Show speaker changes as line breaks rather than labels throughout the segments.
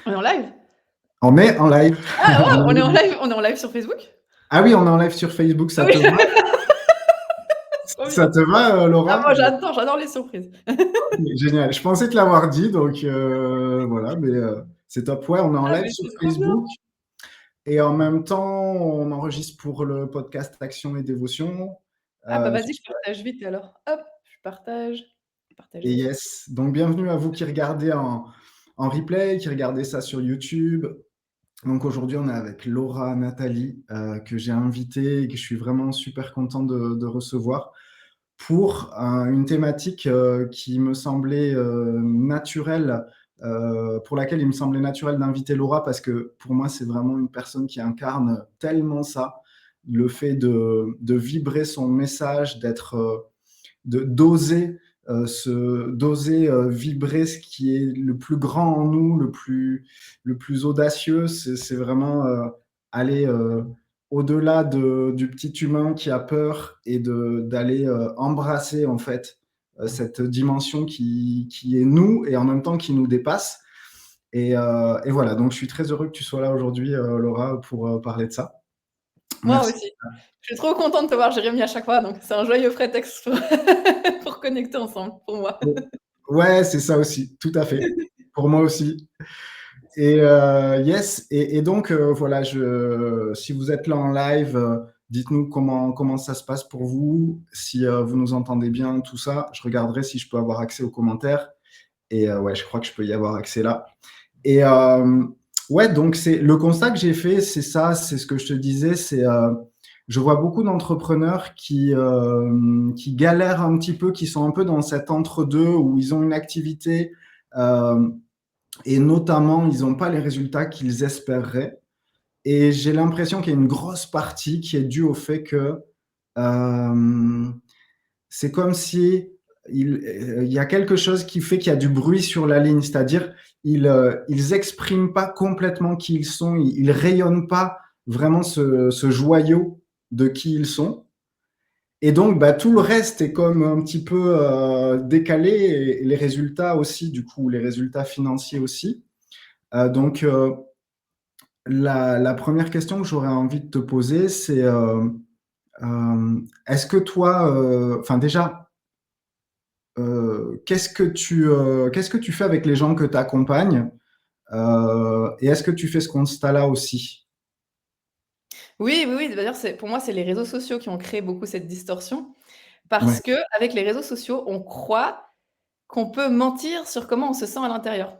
On est en live?
On est en live.
Ah ouais, on est en live sur Facebook?
Ah oui, on est en live sur Facebook,
Ah
ça
oui.
te va?
Trop
Ça
bien.
te va,
Ah
Laura?
moi j'adore les surprises.
Ok, génial. Je pensais te l'avoir dit, donc voilà, mais c'est top. Ouais, on est en
Ah
live
mais
sur
c'est trop bien.
Facebook et en même temps, on enregistre pour le podcast Action et Dévotion.
Ah bah
Sur
vas-y, je partage vite alors. Hop, je partage.
Et
Partager.
yes, donc bienvenue à vous qui regardez en replay, qui regardez ça sur YouTube. Donc aujourd'hui, on est avec Laura Nathalie, que j'ai invitée et que je suis vraiment super content de recevoir pour une thématique qui me semblait naturelle, pour laquelle il me semblait naturel d'inviter Laura, parce que pour moi, c'est vraiment une personne qui incarne tellement ça, le fait de vibrer son message, d'oser d'oser vibrer ce qui est le plus grand en nous, le plus audacieux. C'est vraiment aller au-delà du petit humain qui a peur et d'aller embrasser en fait cette dimension qui est nous et en même temps qui nous dépasse. Et voilà, donc je suis très heureux que tu sois là aujourd'hui, Laura, pour parler de ça.
Moi
Merci.
aussi. Je suis trop contente de te voir Jérémy à chaque fois, donc c'est un joyeux prétexte pour pour connecter ensemble, pour moi.
Ouais, c'est ça aussi, tout à fait. Pour moi aussi. Et yes, et donc voilà, si vous êtes là en live, dites-nous comment ça se passe pour vous, si vous nous entendez bien, tout ça. Je regarderai si je peux avoir accès aux commentaires. Et ouais, je crois que je peux y avoir accès là. Et ouais, donc c'est le constat que j'ai fait, c'est ça, c'est ce que je te disais, c'est je vois beaucoup d'entrepreneurs qui galèrent un petit peu, qui sont un peu dans cet entre-deux où ils ont une activité. euh, et notamment, ils n'ont pas les résultats qu'ils espéreraient. Et j'ai l'impression qu'il y a une grosse partie qui est due au fait que euh, c'est comme si il y a quelque chose qui fait qu'il y a du bruit sur la ligne, c'est-à-dire ils expriment pas complètement qui ils sont, ils rayonnent pas vraiment ce joyau de qui ils sont. Et donc, bah, tout le reste est comme un petit peu décalé et les résultats aussi, du coup, les résultats financiers aussi. Donc, la première question que j'aurais envie de te poser, c'est est-ce que toi, enfin déjà, qu'est-ce que tu fais avec les gens que tu accompagnes et est-ce que tu fais ce constat-là aussi?
Oui, oui, oui, d'ailleurs, pour moi, c'est les réseaux sociaux qui ont créé beaucoup cette distorsion
Ouais.
parce qu'avec les réseaux sociaux, on croit qu'on peut mentir sur comment on se sent à l'intérieur.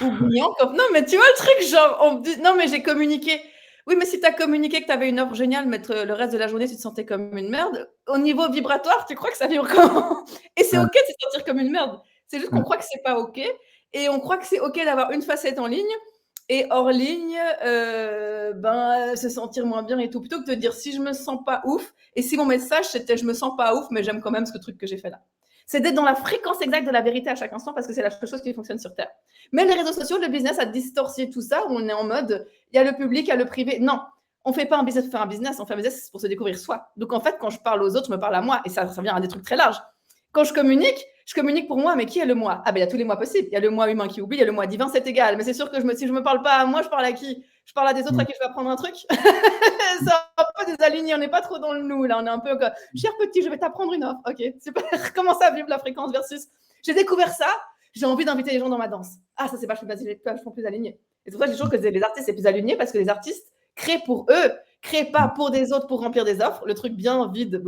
Oubliant comme non, mais tu vois le truc, genre, on dit: «Non, mais j'ai communiqué». Oui, mais si tu as communiqué que tu avais une offre géniale, mais le reste de la journée, tu te sentais comme une merde, au niveau vibratoire, tu crois que ça vibre comment? Et c'est
Ouais,
OK de se sentir comme une merde. C'est juste qu'on
ouais.
croit que c'est pas OK et on croit que c'est OK d'avoir une facette en ligne et hors ligne, ben, se sentir moins bien et tout. Plutôt que de dire: «Si je me sens pas ouf» et si mon message, c'était: «Je me sens pas ouf, mais j'aime quand même ce truc que j'ai fait là». C'est d'être dans la fréquence exacte de la vérité à chaque instant parce que c'est la seule chose qui fonctionne sur Terre. Mais les réseaux sociaux, le business a distorsionné tout ça où on est en mode il y a le public, il y a le privé. Non, on fait pas un business pour faire un business, on fait un business pour se découvrir soi. Donc en fait, quand je parle aux autres, je me parle à moi et ça revient à des trucs très larges. Quand je communique pour moi, mais qui est le moi? Ah ben il y a tous les mois possibles. Il y a le moi humain qui oublie, il y a le moi divin, c'est égal. Mais c'est sûr que si je me parle pas à moi, je parle à qui? Je parle à des autres à
Mm.
qui je vais apprendre un truc. C'est un peu désaligné, on n'est pas trop dans le nous là, on est un peu comme cher petit, je vais t'apprendre une offre. Ok, super. Comment ça vivre la fréquence versus j'ai découvert ça, j'ai envie d'inviter les gens dans ma danse. Ah, ça c'est vachement plus aligné. Et c'est pour ça que je trouve que les artistes c'est plus aligné parce que les artistes créent pour eux, créent pas pour des autres pour remplir des offres, le truc bien vide.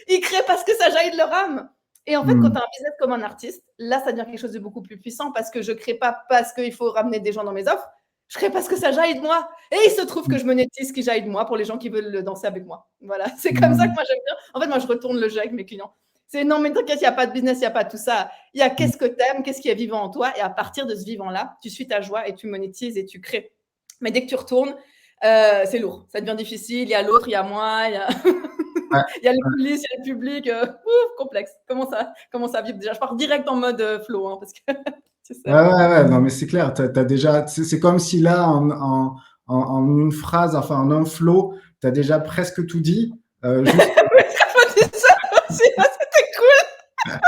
Ils créent parce que ça jaillit de leur âme. Et en fait, quand tu
Mm.
as un business comme un artiste, là, ça devient quelque chose de beaucoup plus puissant parce que je crée pas parce qu'il faut ramener des gens dans mes offres, je crée parce que ça jaillit de moi. Et il se trouve que je monétise ce qui jaillit de moi pour les gens qui veulent danser avec moi. Voilà, c'est comme ça que
Mm.
moi j'aime bien. En fait, moi, je retourne le jeu avec mes clients. C'est non, mais t'inquiète, il n'y a pas de business, il n'y a pas tout ça. Il y a
Mm.
qu'est-ce que tu aimes, qu'est-ce qui est vivant en toi. Et à partir de ce vivant-là, tu suis ta joie et tu monétises et tu crées. Mais dès que tu retournes, c'est lourd. Ça devient difficile. Il y a l'autre, il y a moi, il y a,
Ouais,
il y a les coulisses, il y a le public. Complexe. Comment ça vibre déjà? Je pars direct en mode flow, hein, parce que tu
ouais,
sais.
ouais, non, mais c'est clair, t'as déjà, c'est comme si là, en une phrase, enfin, en un flow, tu as déjà presque tout dit. Juste,
Ça aussi, c'était cool.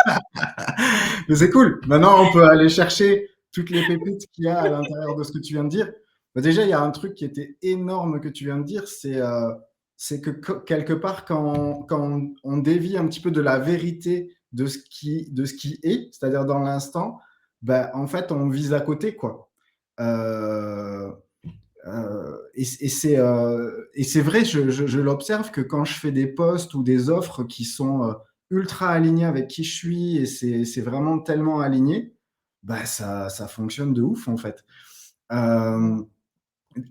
mais c'est cool. Maintenant, on peut aller chercher toutes les pépites qu'il y a à l'intérieur de ce que tu viens de dire. Bah, déjà, il y a un truc qui était énorme que tu viens de dire, c'est que quelque part, quand on dévie un petit peu de la vérité de ce qui est, c'est-à-dire dans l'instant, bah, en fait, on vise à côté, quoi. Et c'est vrai, je l'observe que quand je fais des posts ou des offres qui sont ultra alignés avec qui je suis et c'est vraiment tellement aligné, bah ça fonctionne de ouf en fait.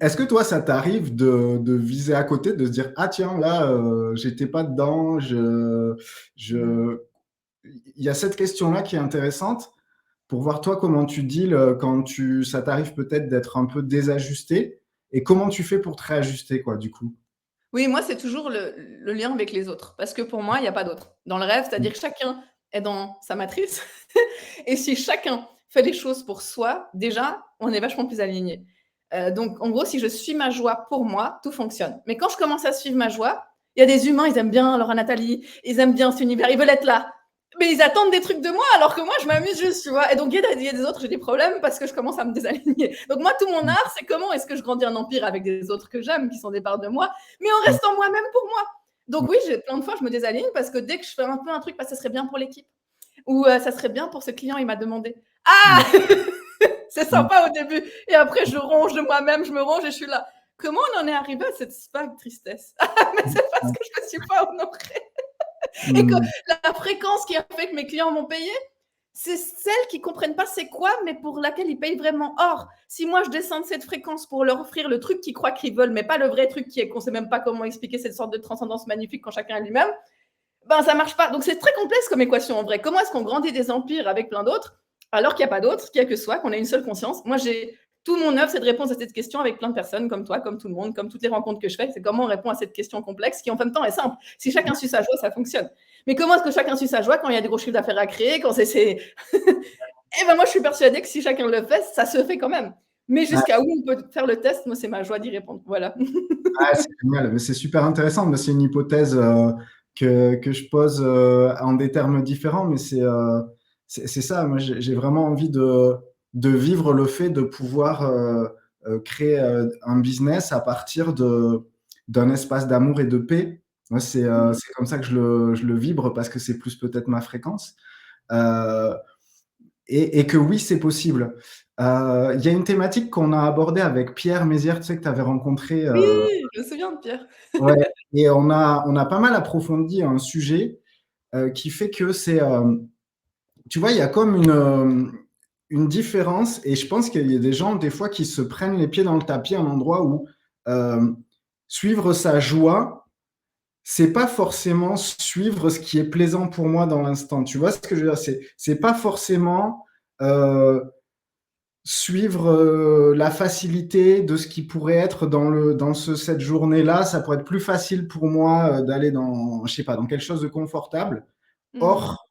Est-ce que toi, ça t'arrive de viser à côté, de se dire ah tiens là j'étais pas dedans, je... il y a cette question-là qui est intéressante pour voir toi comment tu deals quand ça t'arrive peut-être d'être un peu désajusté et comment tu fais pour te réajuster quoi du coup.
Oui, moi, c'est toujours le lien avec les autres. Parce que pour moi, il n'y a pas d'autre. Dans le rêve, c'est-à-dire que chacun est dans sa matrice. Et si chacun fait les choses pour soi, déjà, on est vachement plus aligné. Donc, en gros, si je suis ma joie pour moi, tout fonctionne. Mais quand je commence à suivre ma joie, il y a des humains, ils aiment bien Laura Nathalie, ils aiment bien cet univers, ils veulent être là. Mais ils attendent des trucs de moi alors que moi, je m'amuse juste, tu vois. Et donc, il y a des autres, j'ai des problèmes parce que je commence à me désaligner. Donc, moi, tout mon art, c'est comment est-ce que je grandis un empire avec des autres que j'aime, qui sont des parts de moi, mais en restant moi-même pour moi. Donc, oui, plein de fois, je me désaligne parce que dès que je fais un peu un truc, bah, ça serait bien pour l'équipe. Ou ça serait bien pour ce client, il m'a demandé. Ah c'est sympa au début. Et après, je ronge de moi-même, je me ronge et je suis là. Comment on en est arrivé à cette vague tristesse? Mais c'est parce que je ne me suis pas honorée. Et que la fréquence qui a fait que mes clients m'ont payé, c'est celle qui ne comprennent pas c'est quoi, mais pour laquelle ils payent vraiment. Or, si moi je descends de cette fréquence pour leur offrir le truc qu'ils croient qu'ils veulent, mais pas le vrai truc qui est qu'on ne sait même pas comment expliquer cette sorte de transcendance magnifique quand chacun est lui-même, ben ça marche pas. Donc c'est très complexe comme équation en vrai. Comment est-ce qu'on grandit des empires avec plein d'autres alors qu'il n'y a pas d'autres, qu'il n'y a que soi, qu'on a une seule conscience? Moi, tout mon œuvre, c'est de répondre à cette question avec plein de personnes comme toi, comme tout le monde, comme toutes les rencontres que je fais. C'est comment on répond à cette question complexe qui en même temps est simple. Si chacun suit sa joie, ça fonctionne. Mais comment est-ce que chacun suit sa joie quand il y a des gros chiffres d'affaires à créer, quand c'est Eh ben moi, je suis persuadée que si chacun le fait, ça se fait quand même. Mais jusqu'à où on peut faire le test, moi, c'est ma joie d'y répondre. Voilà.
Ah, c'est génial, mais c'est super intéressant. Mais c'est une hypothèse que je pose en des termes différents, mais c'est ça. Moi, j'ai vraiment envie de vivre le fait de pouvoir créer un business à partir d'un espace d'amour et de paix. Moi, c'est comme ça que je le vibre parce que c'est plus peut-être ma fréquence. Euh, et que oui, c'est possible. Il y a une thématique qu'on a abordée avec Pierre Mézières, tu sais, que tu avais rencontré.
Oui, je me souviens de Pierre.
Ouais, et on a pas mal approfondi un sujet qui fait que tu vois, il y a comme une différence, et je pense qu'il y a des gens, des fois, qui se prennent les pieds dans le tapis à un endroit où euh, suivre sa joie, c'est pas forcément suivre ce qui est plaisant pour moi dans l'instant. Tu vois ce que je veux dire? C'est pas forcément euh, suivre la facilité de ce qui pourrait être cette journée-là. Ça pourrait être plus facile pour moi d'aller dans, je sais pas, dans quelque chose de confortable. Or,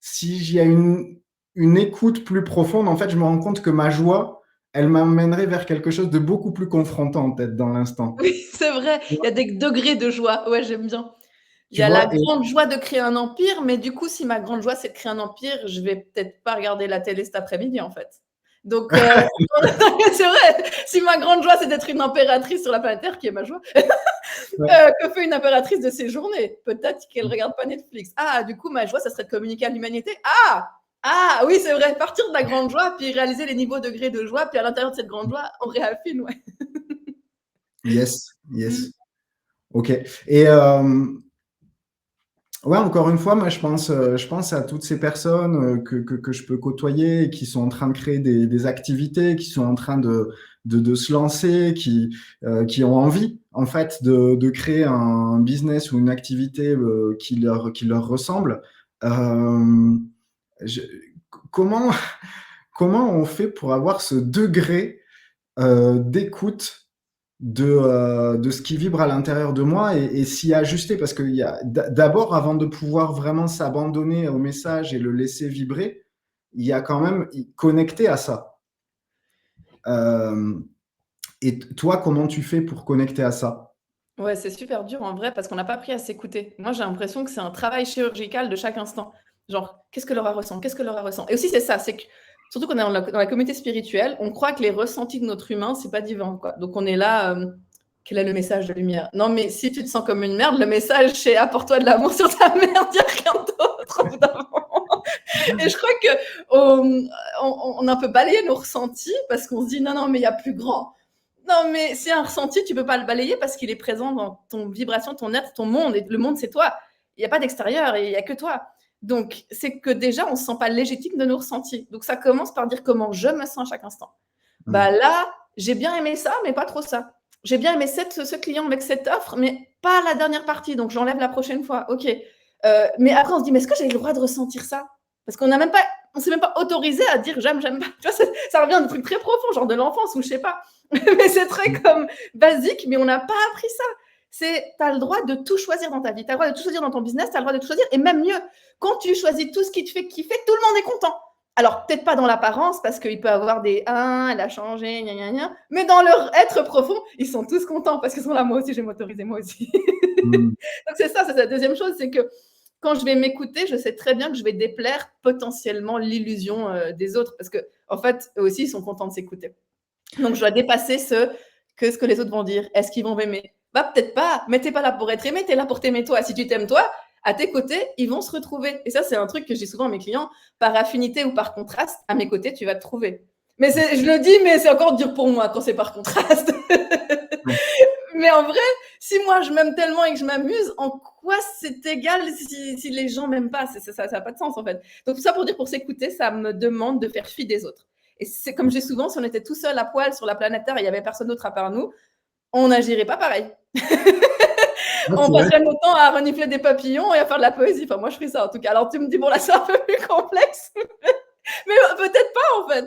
si j'y a une écoute plus profonde, en fait, je me rends compte que ma joie, elle m'amènerait vers quelque chose de beaucoup plus confrontant, peut-être, dans l'instant.
Oui, c'est vrai. Il y a des degrés de joie. Ouais, j'aime bien. Il y
Tu
a la
vois?
grande joie de créer un empire, mais du coup, si ma grande joie, c'est de créer un empire, je vais peut-être pas regarder la télé cet après-midi, en fait. Donc, c'est vrai. Si ma grande joie, c'est d'être une impératrice sur la planète Terre, qui est ma joie, que fait une impératrice de ses journées? Peut-être qu'elle regarde pas Netflix. Ah, du coup, ma joie, ça serait de communiquer à l'humanité. Ah, oui, c'est vrai. Partir de la grande joie, puis réaliser les niveaux degrés de joie, puis à l'intérieur de cette grande joie, on réaffine, ouais.
Yes,
Mm.
yes. Ok. Et ouais, encore une fois, moi, je pense à toutes ces personnes que je peux côtoyer, et qui sont en train de créer des activités, qui sont en train de se lancer, qui ont envie, en fait, de créer un business ou une activité qui leur ressemble. Euh, je- comment, comment on fait pour avoir ce degré d'écoute de ce qui vibre à l'intérieur de moi et s'y ajuster parce qu'il y a d'abord avant de pouvoir vraiment s'abandonner au message et le laisser vibrer, il y a quand même connecter à ça. Euh, et toi, comment tu fais pour connecter à ça?
Ouais, c'est super dur en vrai parce qu'on n'a pas appris à s'écouter. Moi, j'ai l'impression que c'est un travail chirurgical de chaque instant. Genre, qu'est-ce que Laura ressent? Qu'est-ce que Laura ressent? Et aussi, c'est ça, c'est que surtout qu'on est dans la communauté spirituelle, on croit que les ressentis de notre humain, c'est pas divin, quoi. Donc on est là, quel est le message de lumière? Non, mais si tu te sens comme une merde, le message, c'est apporte-toi de l'amour sur ta merde, il n'y a rien d'autre au bout d'un moment. Et je crois qu'on a un peu balayé nos ressentis parce qu'on se dit non, mais il y a plus grand. Non, mais c'est un ressenti, tu peux pas le balayer parce qu'il est présent dans ton vibration, ton être, ton monde. Et le monde, c'est toi. Il n'y a pas d'extérieur, il n'y a que toi. Donc, c'est que déjà, on ne se sent pas légitime de nos ressentis. Donc, ça commence par dire comment je me sens à chaque instant. Bah là, j'ai bien aimé ça, mais pas trop ça. J'ai bien aimé ce client avec cette offre, mais pas la dernière partie. Donc, j'enlève la prochaine fois. OK. Mais après, on se dit, mais est-ce que j'ai le droit de ressentir ça? Parce qu'on n'a même pas, on s'est même pas autorisé à dire j'aime pas. Tu vois, ça revient à des trucs très profonds, genre de l'enfance ou je sais pas. Mais c'est très comme basique, mais on n'a pas appris ça. C'est, tu as le droit de tout choisir dans ta vie. Tu as le droit de tout choisir dans ton business, tu as le droit de tout choisir. Et même mieux, quand tu choisis tout ce qui te fait kiffer, tout le monde est content. Alors, peut-être pas dans l'apparence, parce qu'il peut avoir des « ah, elle a changé, gna gna gna », mais dans leur être profond, ils sont tous contents parce qu'ils sont là, moi aussi, j'ai m'autorisé, moi aussi. Donc, c'est ça, c'est la deuxième chose, c'est que quand je vais m'écouter, je sais très bien que je vais déplaire potentiellement l'illusion des autres, parce que en fait, eux aussi, ils sont contents de s'écouter. Donc, je dois dépasser ce que les autres vont dire. Est-ce qu'ils vont m'aimer? Bah, peut-être pas, mais t'es pas là pour être aimé, t'es là pour t'aimer toi. Si tu t'aimes toi, à tes côtés, ils vont se retrouver. Et ça, c'est un truc que je dis souvent à mes clients, par affinité ou par contraste, à mes côtés, tu vas te trouver. Mais je le dis, mais c'est encore dur pour moi quand c'est par contraste. Mais en vrai, si moi je m'aime tellement et que je m'amuse, en quoi c'est égal si les gens m'aiment pas? Ça n'a pas de sens en fait. Donc tout ça pour dire, pour s'écouter, ça me demande de faire fi des autres. Et c'est comme j'ai souvent, si on était tout seul à poil sur la planète Terre et il n'y avait personne d'autre à part nous, on n'agirait pas pareil. On passerait notre temps à renifler des papillons et à faire de la poésie. Enfin, moi, je ferais ça en tout cas. Alors, tu me dis, bon, là, c'est un peu plus complexe. Mais peut-être pas, en fait.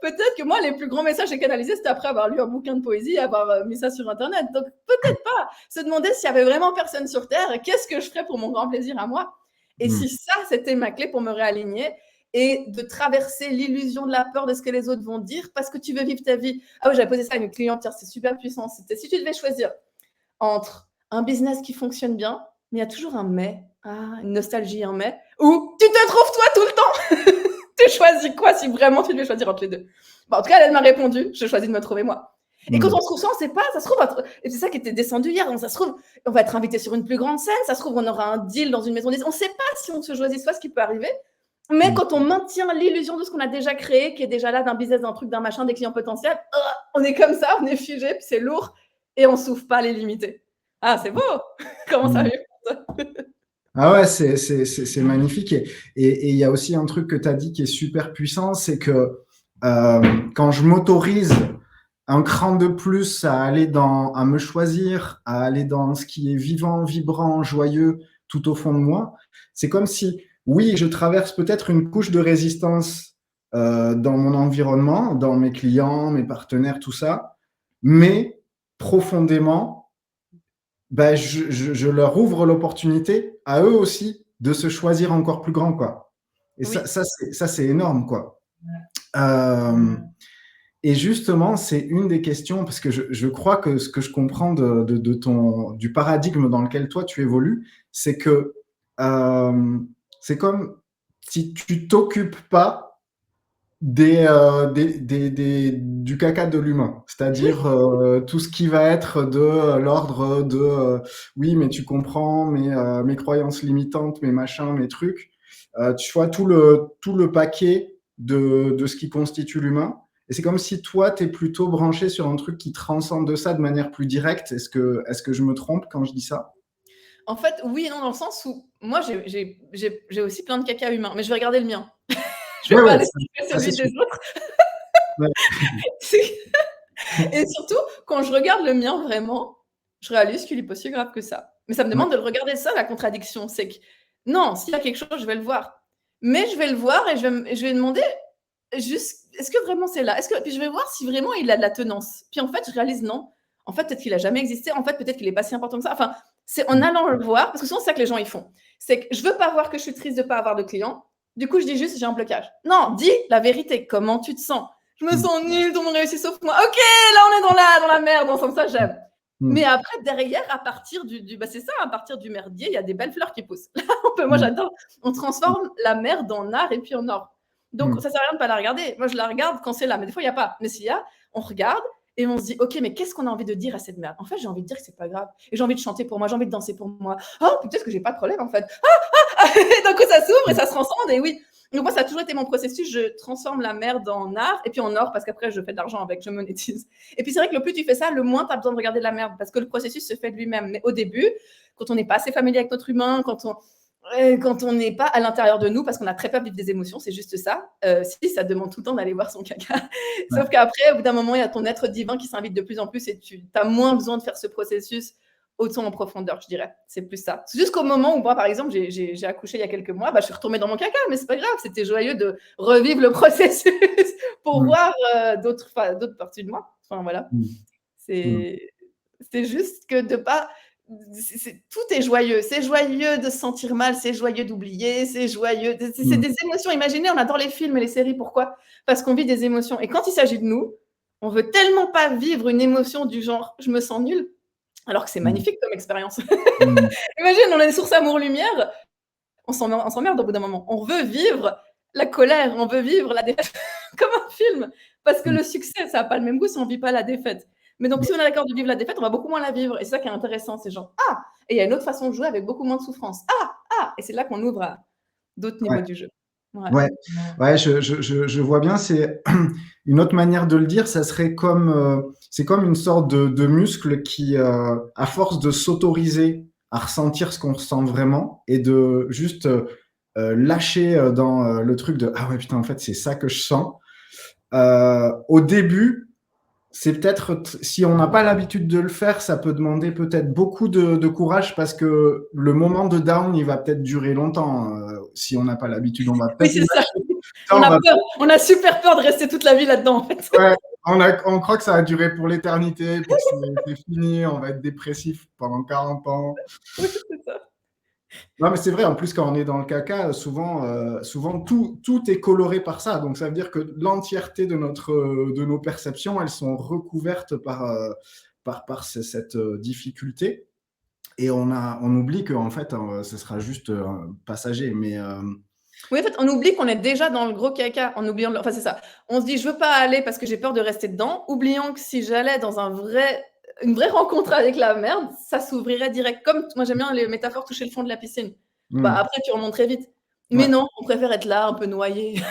Peut-être que moi, les plus grands messages que j'ai canalisés, c'était après avoir lu un bouquin de poésie et avoir mis ça sur Internet. Donc, peut-être pas. Se demander s'il y avait vraiment personne sur Terre, qu'est-ce que je ferais pour mon grand plaisir à moi? Et si ça, c'était ma clé pour me réaligner et de traverser l'illusion de la peur de ce que les autres vont dire parce que tu veux vivre ta vie. Ah oui, j'avais posé ça à une cliente hier, c'est super puissant. C'était si tu devais choisir entre un business qui fonctionne bien, mais il y a toujours un mais, une nostalgie, un mais, ou tu te trouves toi tout le temps. Tu choisis quoi si vraiment tu devais choisir entre les deux? En tout cas, elle m'a répondu, je choisis de me trouver moi. Et quand on se trouve ça, on ne sait pas, ça se trouve, et c'est ça qui était descendu hier, ça se trouve, on va être invité sur une plus grande scène, ça se trouve, on aura un deal dans une maison d'édition, on ne sait pas si on se choisit soit ce qui peut arriver, mais quand on maintient l'illusion de ce qu'on a déjà créé, qui est déjà là, d'un business, d'un truc, d'un machin, des clients potentiels, on est comme ça, on est figé, puis c'est lourd, et on ne s'ouvre pas les limités. Ah, c'est beau. Comment ça va pour toi?
Ah ouais, c'est magnifique. Et il y a aussi un truc que tu as dit qui est super puissant, c'est que quand je m'autorise un cran de plus à me choisir, à aller dans ce qui est vivant, vibrant, joyeux tout au fond de moi, c'est comme si, oui, je traverse peut-être une couche de résistance dans mon environnement, dans mes clients, mes partenaires, tout ça, mais profondément, ben, je leur ouvre l'opportunité à eux aussi de se choisir encore plus grand, quoi. Et
Oui.
ça c'est énorme, quoi. Et justement, c'est une des questions, parce que je crois que ce que je comprends du paradigme dans lequel toi tu évolues, c'est que c'est comme si tu t'occupes pas du caca de l'humain, c'est-à-dire tout ce qui va être de l'ordre de oui, mais tu comprends mes croyances limitantes, mes machins, mes trucs, tu vois tout le paquet de ce qui constitue l'humain. Et c'est comme si toi, tu es plutôt branché sur un truc qui transcende de ça de manière plus directe. Est-ce que je me trompe quand je dis ça?
En fait, oui et non, dans le sens où moi, j'ai aussi plein de caca humain, mais je vais regarder le mien. Je vais pas aller sur celui des autres.
Ouais.
Et surtout, quand je regarde le mien vraiment, je réalise qu'il n'est pas si grave que ça. Mais ça me demande de le regarder, ça, la contradiction. C'est que non, s'il y a quelque chose, je vais le voir. Mais je vais le voir et je vais demander juste, est-ce que vraiment c'est là? Puis je vais voir si vraiment il a de la tenance. Puis en fait, je réalise non. En fait, peut-être qu'il n'a jamais existé. En fait, peut-être qu'il n'est pas si important que ça. Enfin, c'est en allant le voir, parce que souvent, c'est ça que les gens ils font. C'est que je veux pas voir que je suis triste de pas avoir de clients. Du coup, je dis juste, j'ai un blocage. Non, dis la vérité. Comment tu te sens? Je me sens nulle, tout le monde réussit sauf moi. Ok, là, on est dans la merde. Ensemble, ça, j'aime. Mais après, derrière, à partir c'est ça, à partir du merdier, il y a des belles fleurs qui poussent. Là, moi, j'adore. On transforme la merde en art et puis en or. Donc, ça sert à rien de pas la regarder. Moi, je la regarde quand c'est là, mais des fois, il n'y a pas. Mais s'il y a, on regarde et on se dit, ok, mais qu'est-ce qu'on a envie de dire à cette merde? En fait, j'ai envie de dire que c'est pas grave. Et j'ai envie de chanter pour moi, j'ai envie de danser pour moi. Oh, peut-être que j'ai pas de problème, en fait. Et d'un coup, ça s'ouvre et ça se transcende, et oui. Donc moi, ça a toujours été mon processus. Je transforme la merde en art et puis en or parce qu'après, je fais de l'argent avec, je monétise. Et puis c'est vrai que le plus tu fais ça, le moins tu as besoin de regarder de la merde parce que le processus se fait de lui-même. Mais au début, quand on n'est pas assez familier avec notre humain, quand on n'est pas à l'intérieur de nous, parce qu'on a très peur de vivre des émotions, c'est juste ça. Si, ça demande tout le temps d'aller voir son caca.
Ouais.
Sauf qu'après, au bout d'un moment, il y a ton être divin qui s'invite de plus en plus et tu as moins besoin de faire ce processus autant en profondeur, je dirais. C'est plus ça. C'est juste qu'au moment où moi, par exemple, j'ai accouché il y a quelques mois, je suis retombée dans mon caca, mais c'est pas grave. C'était joyeux de revivre le processus pour voir d'autres parties de moi. Enfin, voilà. C'est juste que de pas... tout est joyeux. C'est joyeux de se sentir mal, c'est joyeux d'oublier, c'est joyeux. C'est des émotions. Imaginez, on adore les films et les séries. Pourquoi? Parce qu'on vit des émotions. Et quand il s'agit de nous, on veut tellement pas vivre une émotion du genre « je me sens nulle », alors que c'est magnifique comme expérience. Imagine, on a des sources amour-lumière, on s'emmerde au bout d'un moment. On veut vivre la colère, on veut vivre la défaite comme un film. Parce que le succès, ça n'a pas le même goût si on ne vit pas la défaite. Mais donc, si on est d'accord de vivre la défaite, on va beaucoup moins la vivre. Et c'est ça qui est intéressant, c'est genre, ah, et il y a une autre façon de jouer avec beaucoup moins de souffrance. Et c'est là qu'on ouvre à d'autres niveaux du jeu.
Ouais, je vois bien. C'est une autre manière de le dire. Ça serait comme, c'est comme une sorte de muscle qui, à force de s'autoriser à ressentir ce qu'on ressent vraiment et de juste lâcher dans le truc de ah ouais putain en fait c'est ça que je sens. Au début, c'est peut-être, si on n'a pas l'habitude de le faire, ça peut demander peut-être beaucoup de courage parce que le moment de down, il va peut-être durer longtemps. Si on n'a pas l'habitude, on va peut-être.
Oui, c'est ça. On a peur. On a super peur de rester toute la vie là-dedans, en fait.
Ouais, on croit que ça va durer pour l'éternité, puis c'est fini, on va être dépressif pendant 40 ans.
Oui, c'est ça.
Non, mais c'est vrai, en plus, quand on est dans le caca, souvent tout est coloré par ça. Donc, ça veut dire que l'entièreté de nos perceptions, elles sont recouvertes par cette difficulté. Et on oublie qu'en fait, ce sera juste passager. Mais,
oui, en fait, on oublie qu'on est déjà dans le gros caca, en oubliant. Enfin, c'est ça. On se dit, je veux pas aller parce que j'ai peur de rester dedans, oubliant que si j'allais dans une vraie rencontre avec la merde, ça s'ouvrirait direct. Comme moi, j'aime bien les métaphores toucher le fond de la piscine. Après, tu remontes très vite. Mais non, on préfère être là, un peu noyé.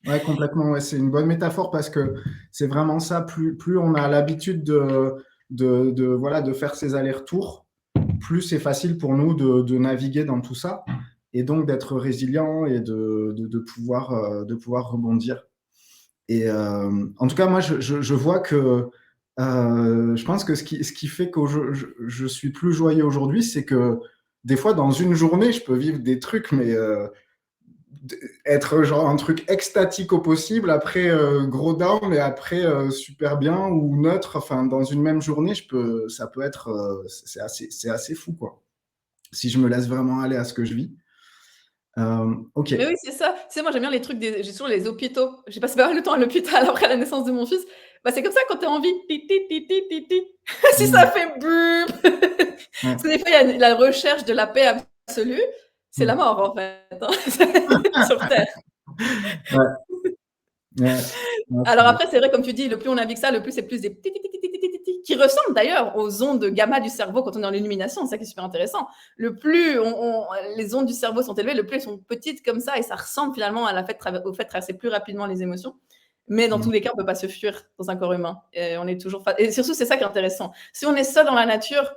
Ouais, complètement. Ouais, c'est une bonne métaphore parce que c'est vraiment ça. Plus on a l'habitude de faire ces allers-retours, plus c'est facile pour nous de naviguer dans tout ça et donc d'être résilient et de pouvoir rebondir. Et en tout cas, moi, je vois que je pense que ce qui fait que je suis plus joyeux aujourd'hui, c'est que des fois, dans une journée, je peux vivre des trucs, mais être genre un truc extatique au possible, après gros down et après super bien ou neutre. Enfin, dans une même journée, ça peut être, c'est assez fou, quoi. Si je me laisse vraiment aller à ce que je vis. Ok.
Mais oui, c'est ça. Tu sais, moi, j'aime bien les trucs j'ai toujours les hôpitaux. J'ai passé pas mal de temps à l'hôpital après la naissance de mon fils. C'est comme ça quand t'es en vie. Si ça fait bup. Parce que des fois, il y a la recherche de la paix absolue. C'est la mort, en fait, sur Terre. Alors après, c'est vrai, comme tu dis, le plus on navigue ça, le plus c'est plus des qui ressemblent d'ailleurs aux ondes gamma du cerveau quand on est en illumination. C'est ça qui est super intéressant. Le plus les ondes du cerveau sont élevées, le plus elles sont petites comme ça et ça ressemble finalement au fait de traverser plus rapidement les émotions. Mais dans tous les cas, on ne peut pas se fuir dans un corps humain. Et on est toujours et surtout, c'est ça qui est intéressant. Si on est seul dans la nature,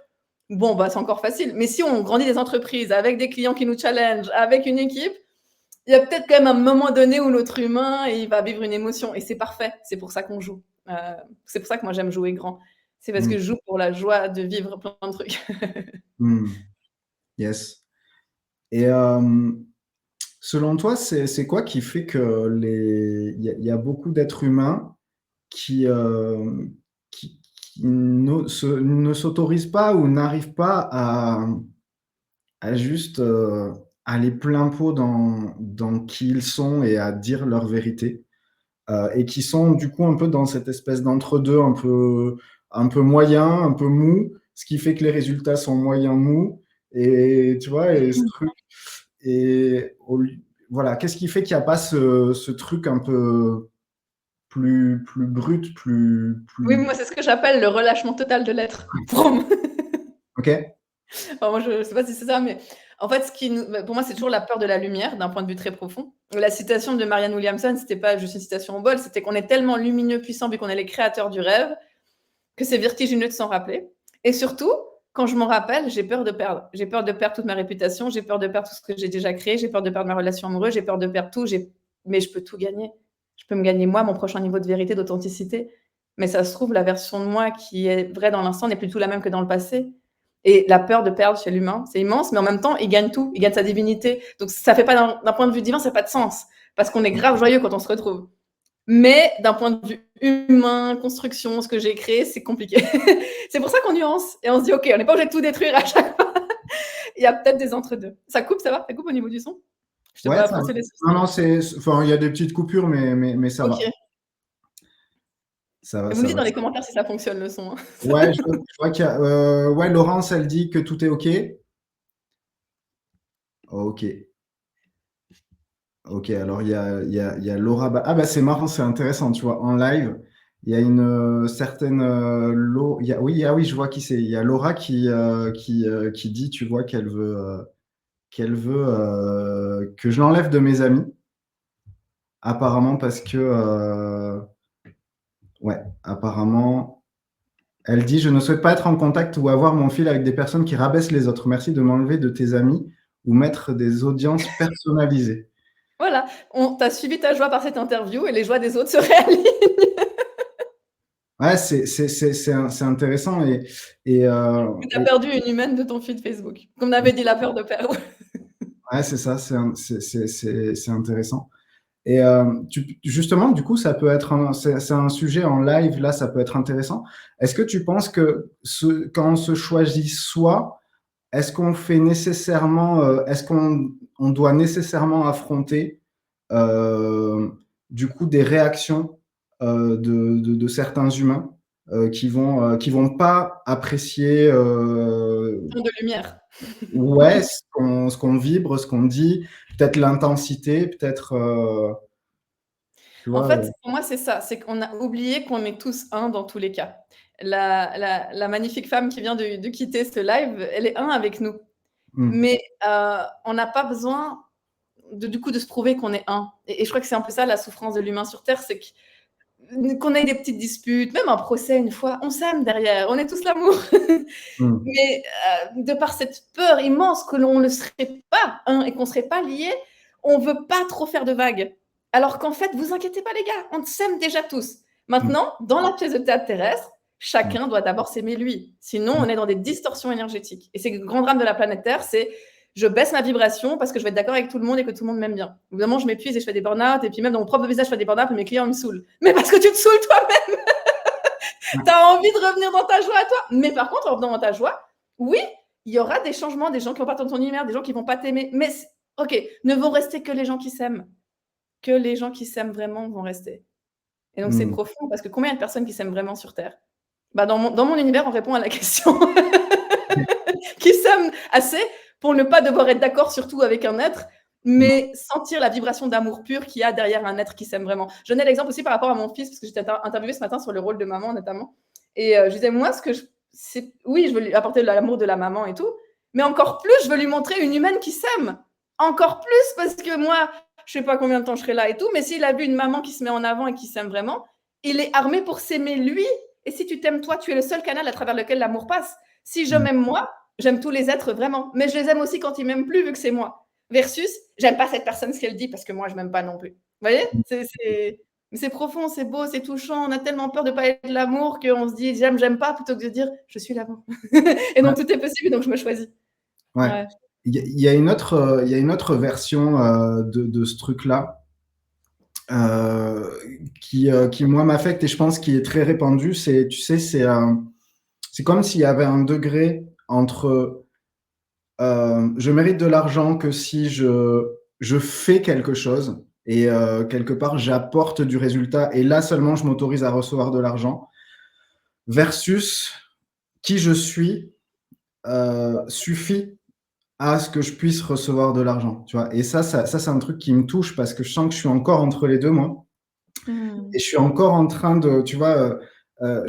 bon, c'est encore facile. Mais si on grandit des entreprises avec des clients qui nous challengent, avec une équipe, il y a peut-être quand même un moment donné où l'autre humain, il va vivre une émotion. Et c'est parfait. C'est pour ça qu'on joue. C'est pour ça que moi, j'aime jouer grand. C'est parce que je joue pour la joie de vivre plein de trucs.
Yes. Et selon toi, c'est quoi qui fait que il y a beaucoup d'êtres humains qui ne s'autorisent pas ou n'arrivent pas à juste aller plein pot dans qui ils sont et à dire leur vérité, et qui sont du coup un peu dans cette espèce d'entre-deux, un peu moyen, un peu mou, ce qui fait que les résultats sont moyens mous, et tu vois, et ce truc, et voilà, qu'est-ce qui fait qu'il n'y a pas ce truc un peu plus brut,
Oui, moi, c'est ce que j'appelle le relâchement total de l'être.
Ok.
Alors moi, je ne sais pas si c'est ça, mais en fait, pour moi, c'est toujours la peur de la lumière, d'un point de vue très profond. La citation de Marianne Williamson, c'était pas juste une citation au bol, c'était qu'on est tellement lumineux, puissant, vu qu'on est les créateurs du rêve, que c'est vertigineux de s'en rappeler. Et surtout, quand je m'en rappelle, j'ai peur de perdre. J'ai peur de perdre toute ma réputation, j'ai peur de perdre tout ce que j'ai déjà créé, j'ai peur de perdre ma relation amoureuse, j'ai peur de perdre tout, mais je peux tout gagner. Je peux me gagner moi, mon prochain niveau de vérité, d'authenticité. Mais ça se trouve, la version de moi qui est vraie dans l'instant n'est plus tout la même que dans le passé. Et la peur de perdre chez l'humain, c'est immense, mais en même temps, il gagne tout, il gagne sa divinité. Donc ça fait pas, d'un point de vue divin, ça n'a pas de sens, parce qu'on est grave joyeux quand on se retrouve. Mais d'un point de vue humain, construction, ce que j'ai créé, c'est compliqué. C'est pour ça qu'on nuance et on se dit, OK, on n'est pas obligé de tout détruire à chaque fois. Il y a peut-être des entre-deux. Ça coupe, ça va? Ça coupe au niveau du son? Je t'ai
Ouais,
pas
ça va.
froissé les
Non,
soucis.
non, enfin, il y a des petites coupures, mais ça va.
OK.
Ça va,
Vous me
ça
dites
va.
dans les commentaires si ça fonctionne le son.
Ouais, je vois qu'il y a, ouais, Laurence, elle dit que tout est OK. OK. OK, alors il y a Laura. Ah, bah c'est marrant, c'est intéressant, tu vois, en live, il y a une certaine. Oui, ah oui, je vois qui c'est. Il y a Laura qui dit, tu vois, qu'elle veut que je l'enlève de mes amis, apparemment, parce que. Ouais, apparemment. Elle dit: «Je ne souhaite pas être en contact ou avoir mon fil avec des personnes qui rabaissent les autres. Merci de m'enlever de tes amis ou mettre des audiences personnalisées».
Voilà, tu as suivi ta joie par cette interview et les joies des autres se réalisent.
Ouais, c'est intéressant et
Tu as perdu une humaine de ton feed Facebook. Comme on avait dit, la peur de perdre.
ouais, c'est ça, c'est intéressant. Et justement, du coup, ça peut être c'est un sujet en live, là, ça peut être intéressant. Est-ce que tu penses que quand on se choisit soi, est-ce qu'on fait nécessairement, est-ce qu'on doit nécessairement affronter du coup des réactions de certains humains qui vont pas apprécier
De lumière.
ouais ce qu'on vibre, ce qu'on dit, peut-être l'intensité, peut-être tu
En
vois.
fait, pour moi, c'est ça, c'est qu'on a oublié qu'on est tous un dans tous les cas. La magnifique femme qui vient de quitter ce live, elle est un avec nous.
Hmm,
Mais on n'a pas besoin du coup de se prouver qu'on est un. Et je crois que c'est un peu ça la souffrance de l'humain sur Terre, c'est qu'on ait des petites disputes, même un procès une fois, on s'aime derrière, on est tous l'amour.
hmm,
Mais de par cette peur immense que l'on ne serait pas un et qu'on ne serait pas liés, on ne veut pas trop faire de vagues. Alors qu'en fait, vous inquiétez pas les gars, on s'aime déjà tous.
hmm,
Maintenant, dans la pièce de théâtre terrestre,
hmm,
chacun doit d'abord s'aimer lui. Sinon,
hmm.
on est dans des distorsions énergétiques. Et c'est le grand drame de la planète Terre, c'est je baisse ma vibration parce que je vais être d'accord avec tout le monde et que tout le monde m'aime bien. Évidemment, je m'épuise et je fais des burn-out, et puis même dans mon propre visage, je fais des burn-out et mes clients me saoulent. Mais parce que tu te saoules toi-même, tu as envie de revenir dans ta joie à toi. Mais par contre, en revenant dans ta joie, oui, il y aura des changements, des gens qui vont pas dans ton univers, des gens qui vont pas t'aimer. Mais ok, ne vont rester que les gens qui s'aiment. Que les gens qui s'aiment vraiment vont rester. Et donc c'est
Hmm.
profond parce que combien de personnes qui s'aiment vraiment sur Terre? Bah, dans mon univers, on répond à la question. Qui s'aiment assez pour ne pas devoir être d'accord surtout avec un être, mais sentir la vibration d'amour pur qu'il y a derrière un être qui s'aime vraiment. Je donnais l'exemple aussi par rapport à mon fils, parce que j'étais interviewée ce matin sur le rôle de maman notamment. Et je disais, moi, oui, je veux lui apporter l'amour de la maman et tout, mais encore plus, je veux lui montrer une humaine qui s'aime. Encore plus, parce que moi, je ne sais pas combien de temps je serai là et tout, mais s'il a vu une maman qui se met en avant et qui s'aime vraiment, il est armé pour s'aimer lui. Et si tu t'aimes toi, tu es le seul canal à travers lequel l'amour passe. Si je m'aime moi, j'aime tous les êtres vraiment, mais je les aime aussi quand ils m'aiment plus vu que c'est moi. Versus, j'aime pas cette personne ce qu'elle dit parce que moi je m'aime pas non plus. Vous voyez, c'est profond, c'est beau, c'est touchant. On a tellement peur de pas être de l'amour qu'on se dit j'aime pas plutôt que de dire je suis l'amour. Et donc tout est possible, donc je me choisis.
Ouais.
Ouais.
Il y a une autre version de ce truc-là qui moi m'affecte et je pense qui est très répandu. C'est, tu sais, c'est comme s'il y avait un degré entre je mérite de l'argent que si je fais quelque chose et quelque part j'apporte du résultat et là seulement je m'autorise à recevoir de l'argent versus qui je suis suffit à ce que je puisse recevoir de l'argent, tu vois. Et ça, c'est un truc qui me touche parce que je sens que je suis encore entre les deux, moi.
Mmh.
Et je suis encore en train de, tu vois, je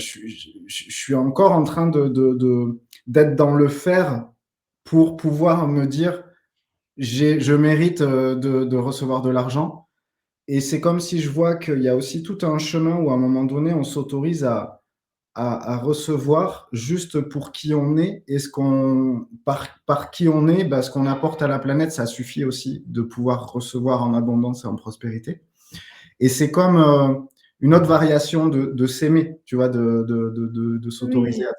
suis encore en train d'être dans le faire pour pouvoir me dire, je mérite de recevoir de l'argent. Et c'est comme si je vois qu'il y a aussi tout un chemin où à un moment donné, on s'autorise à recevoir juste pour qui on est et par qui on est, bah, ce qu'on apporte à la planète, ça suffit aussi de pouvoir recevoir en abondance et en prospérité. Et c'est comme une autre variation de s'aimer, tu vois, de s'autoriser
Oui.
à.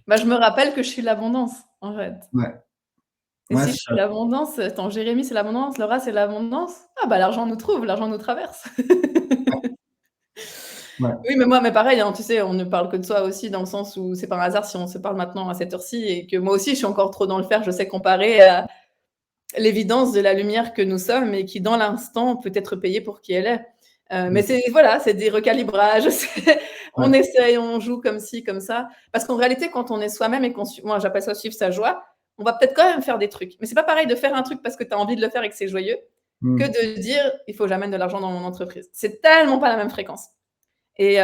Bah, je me rappelle que je suis l'abondance, en fait.
Ouais,
Et
ouais,
si je
c'est
suis
ça.
l'abondance, attends, Jérémy, c'est l'abondance, Laura, c'est l'abondance. Ah bah, l'argent nous trouve, l'argent nous traverse.
Ouais,
Oui, mais pareil, hein, tu sais, on ne parle que de soi aussi dans le sens où c'est pas un hasard si on se parle maintenant à cette heure-ci et que moi aussi je suis encore trop dans le faire. Je sais comparer à l'évidence de la lumière que nous sommes et qui dans l'instant peut être payée pour qui elle est. Mais c'est voilà, c'est des recalibrages, on
ouais,
essaye, on joue comme ci, comme ça. Parce qu'en réalité, quand on est soi-même et moi j'appelle ça suivre sa joie, on va peut-être quand même faire des trucs. Mais c'est pas pareil de faire un truc parce que tu as envie de le faire et que c'est joyeux, que
mm,
de dire il faut que j'amène de l'argent dans mon entreprise. C'est tellement pas la même fréquence. Et